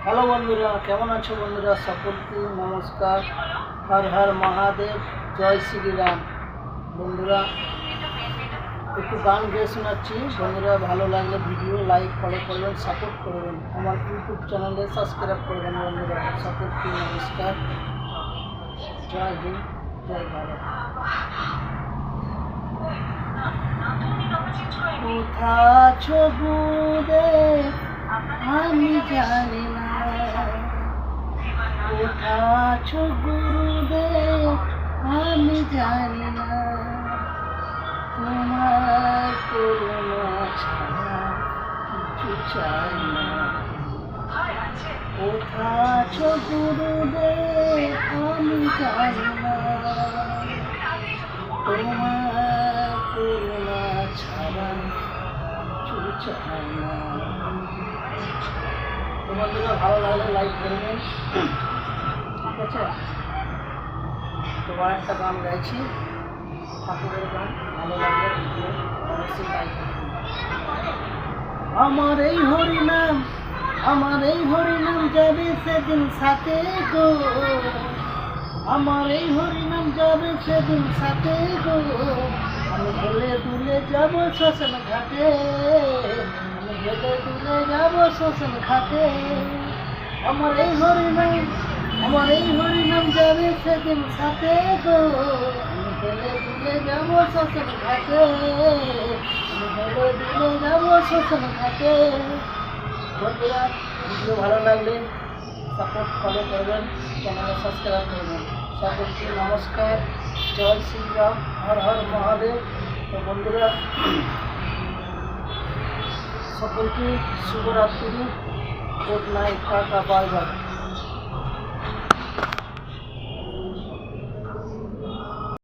Hello বন্ধুরা, কেমন আছো বন্ধুরা? সকলকে নমস্কার। হর হর মহাদেব, জয় শ্রীরাম। বন্ধুরা, একটু গান গেয়ে শোনাচ্ছি। বন্ধুরা, ভালো লাগলে ভিডিও লাইক ফলো করবেন, সাপোর্ট করবেন। আমার ইউটিউব চ্যানেলে সাবস্ক্রাইব করবেন। বন্ধুরা, সকলকে নমস্কার। জয় হিন্দ, জয় ভারত। কোথা আছো গুরুদেব আমি জানি না, কোথা আছো গুরুদেব আমি জানি না, তোমার করুণা ছাড়া কিছু চাই না। কোথা আছো গুরুদেব আমি জানি না, তোমার করুণা ছাড়া কিছু চাই না। তোমাদের ভালো লাগলে লাইক করবেন, ঠিক আছে? তোমার একটা গান গাইছি, ঠাকুরের গান। ভালো লাগলে ভিডিও অবশ্যই লাইক করবেন। আমার এই হরিনাম, আমার এই হরিনাম যাবে সেদিন সাথে গো, আমার এই হরিনাম যাবে সেদিন সাথে গো। আমি হেলে দুলে যাব শ্মশান ঘাটে, আমি হেলে দুলে যাব শ্মশান ঘাটে। আমার এই হরিনাম, আমার এই হরিনাম যাবে সেদিন সাথে গো। আমি হেলে দুলে যাব শ্মশান ঘাটে, আমি হেলে দুলে যাব শ্মশান ঘাটে। বন্ধুরা, ভিডিও ভালো লাগলে সাপোর্ট ফলো করবেন, চ্যানেলে সাবস্ক্রাইব করবেন। সকলকে নমস্কার, জয় শ্রীরাম, হর হর মহাদেব। তো বন্ধুরা, সকলকে শুভরাত্রি, good night, tata, bye bye.